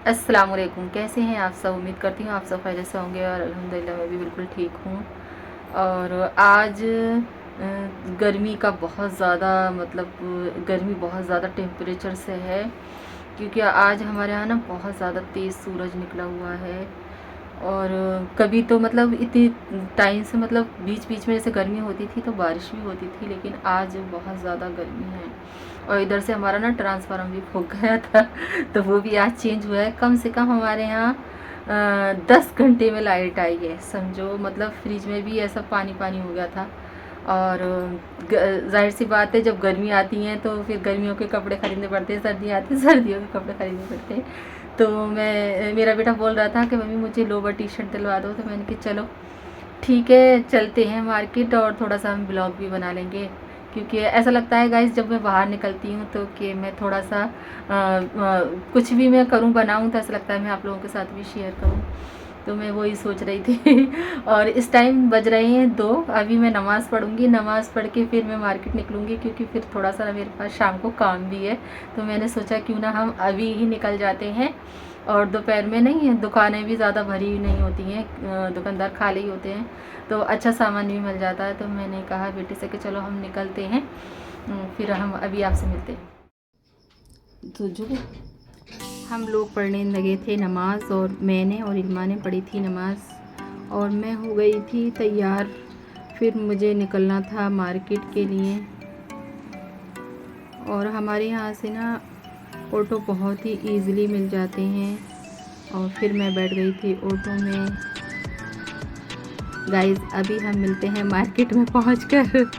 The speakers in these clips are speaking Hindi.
अस्सलामुअलैकुम। कैसे हैं आप सब? उम्मीद करती हूँ आप सब खैरियत से होंगे और अल्हम्दुलिल्लाह मैं भी बिल्कुल ठीक हूँ। और आज गर्मी का बहुत ज़्यादा गर्मी बहुत ज़्यादा टेम्परेचर से है, क्योंकि आज हमारे यहाँ ना बहुत ज़्यादा तेज़ सूरज निकला हुआ है। और कभी तो इतनी टाइम से बीच बीच में जैसे गर्मी होती थी तो बारिश भी होती थी, लेकिन आज बहुत ज़्यादा गर्मी है। और इधर से हमारा ना ट्रांसफार्मर भी फूक गया था तो वो भी आज चेंज हुआ है। कम से कम हमारे यहाँ 10 घंटे में लाइट आई है, समझो। फ्रिज में भी ऐसा पानी पानी हो गया था। और जाहिर सी बात है, जब गर्मी आती हैं तो फिर गर्मियों के कपड़े ख़रीदने पड़ते हैं, सर्दियाँ आती हैं सर्दियों के कपड़े ख़रीदने पड़ते हैं। तो मेरा बेटा बोल रहा था कि मम्मी मुझे लोवर टी शर्ट दिलवा दो, तो मैंने कहा चलो ठीक है, चलते हैं मार्केट और थोड़ा सा हम ब्लॉग भी बना लेंगे। क्योंकि ऐसा लगता है गाइस, जब मैं बाहर निकलती हूँ तो कि मैं थोड़ा सा कुछ भी मैं करूँ बनाऊँ तो ऐसा लगता है मैं आप लोगों के साथ भी शेयर करूँ। तो मैं वही सोच रही थी और इस टाइम बज रहे हैं 2। अभी मैं नमाज़ पढ़ूँगी, नमाज़ पढ़ के फिर मैं मार्केट निकलूँगी, क्योंकि फिर थोड़ा सा मेरे पास शाम को काम भी है। तो मैंने सोचा क्यों ना हम अभी ही निकल जाते हैं। और दोपहर में नहीं, दुकानें भी ज़्यादा भरी नहीं होती हैं, दुकानदार खाली ही होते हैं, तो अच्छा सामान भी मिल जाता है। तो मैंने कहा बेटे से कि चलो हम निकलते हैं, फिर हम अभी आपसे मिलते हैं। तो जो हम लोग पढ़ने लगे थे नमाज़, और मैंने और इल्मा ने पढ़ी थी नमाज़, और मैं हो गई थी तैयार। फिर मुझे निकलना था मार्केट के लिए। और हमारे यहाँ से ना ऑटो बहुत ही ईज़िली मिल जाते हैं, और फिर मैं बैठ गई थी ऑटो में। गाइस अभी हम मिलते हैं मार्केट में पहुंचकर।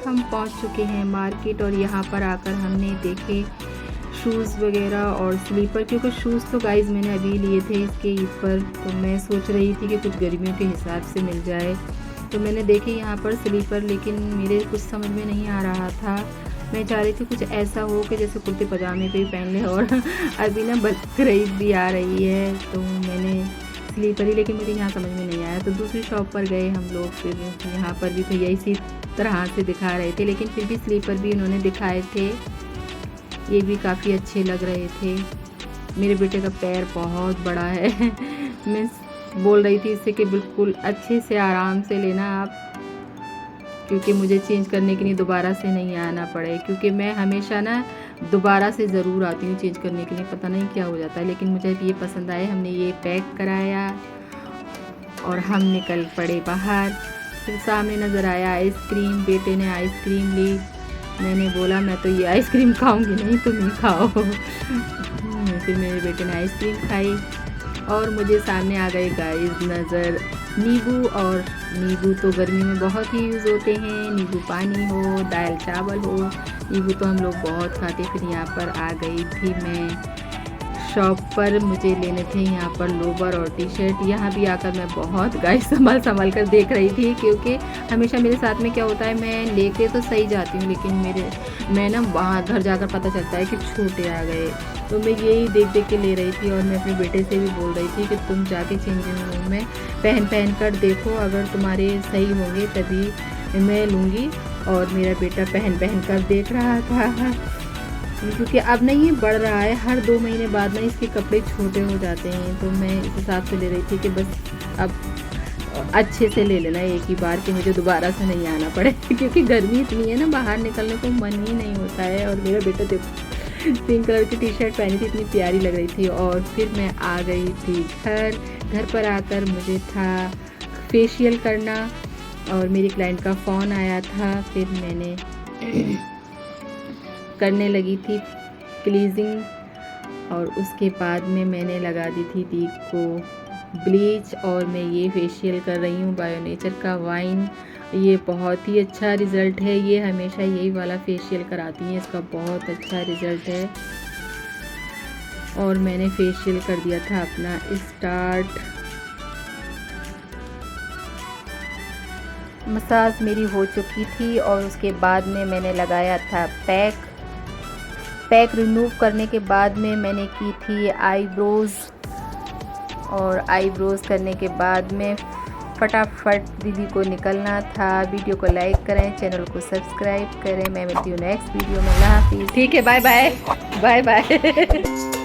हम पहुंच चुके हैं मार्केट, और यहाँ पर आकर हमने देखे शूज़ वगैरह और स्लीपर, क्योंकि शूज़ तो गाइस मैंने अभी लिए थे इसके ईद पर। तो मैं सोच रही थी कि कुछ गर्मियों के हिसाब से मिल जाए, तो मैंने देखे यहाँ पर स्लीपर, लेकिन मेरे कुछ समझ में नहीं आ रहा था। मैं चाह रही थी कुछ ऐसा हो कि जैसे कुर्ते पजामे पे ही पहन ले। और अभी ना बकरीद भी आ रही है, तो मैंने स्लीपर ही, लेकिन मुझे यहाँ समझ में नहीं आया। तो दूसरी शॉप पर गए हम लोग, फिर यहाँ पर भी भैया इसी तरह से दिखा रहे थे, लेकिन फिर भी स्लीपर भी उन्होंने दिखाए थे, ये भी काफ़ी अच्छे लग रहे थे। मेरे बेटे का पैर बहुत बड़ा है मैं बोल रही थी इससे कि बिल्कुल अच्छे से आराम से लेना आप, क्योंकि मुझे चेंज करने के लिए दोबारा से नहीं आना पड़े। क्योंकि मैं हमेशा ना दोबारा से ज़रूर आती हूँ चेंज करने के लिए, पता नहीं क्या हो जाता है। लेकिन मुझे ये पसंद आए, हमने ये पैक कराया और हम निकल पड़े बाहर। फिर सामने नज़र आया आइसक्रीम, बेटे ने आइसक्रीम ली। मैंने बोला मैं तो ये आइसक्रीम खाऊंगी नहीं, तुम ही खाओ। फिर मेरे बेटे ने आइसक्रीम खाई, और मुझे सामने आ गए गाइस नज़र नींबू। और नींबू तो गर्मी में बहुत ही यूज़ होते हैं, नींबू पानी हो, दाल चावल हो, नींबू तो हम लोग बहुत खाते। फिर यहाँ पर आ गई थी मैं शॉप पर, मुझे लेने थे यहाँ पर लोवर और टी शर्ट। यहाँ भी आकर मैं बहुत गाइस संभल कर देख रही थी, क्योंकि हमेशा मेरे साथ में क्या होता है, मैं लेके तो सही जाती हूँ, लेकिन मैं ना वहाँ घर जाकर पता चलता है कि छोटे आ गए। तो मैं यही देख देख के ले रही थी, और मैं अपने बेटे से भी बोल रही थी कि तुम जाके चेंजिंग रूम में पहन कर देखो, अगर तुम्हारे सही होंगे तभी मैं लूँगी। और मेरा बेटा पहन कर देख रहा था, क्योंकि अब नहीं बढ़ रहा है, हर 2 महीने बाद में इसके कपड़े छोटे हो जाते हैं। तो मैं इस हिसाब से ले रही थी कि बस अब अच्छे से ले लेना एक ही बार, कि मुझे दोबारा से नहीं आना पड़े क्योंकि गर्मी इतनी है ना, बाहर निकलने को मन ही नहीं होता है। और मेरा बेटा देखो पिंक कलर की टी शर्ट पहनी थी, इतनी प्यारी लग रही थी। और फिर मैं आ गई थी घर पर आकर मुझे था फेशियल करना, और मेरी क्लाइंट का फ़ोन आया था। फिर मैंने करने लगी थी क्लीजिंग, और उसके बाद में मैंने लगा दी थी दीप को ब्लीच। और मैं ये फेशियल कर रही हूँ बायो नेचर का वाइन। ये बहुत ही अच्छा रिज़ल्ट है, ये हमेशा यही वाला फेशियल कराती हैं, इसका बहुत अच्छा रिज़ल्ट है। और मैंने फेशियल कर दिया था अपना स्टार्ट। मसाज मेरी हो चुकी थी और उसके बाद में मैंने लगाया था पैक रिमूव करने के बाद में मैंने की थी आईब्रोज़, और आईब्रोज़ करने के बाद में फटाफट दीदी को निकलना था। वीडियो को लाइक करें, चैनल को सब्सक्राइब करें। मैं मिलती हूँ नेक्स्ट वीडियो में। अल्लाह हाफिज़। ठीक है, बाय बाय बाय बाय।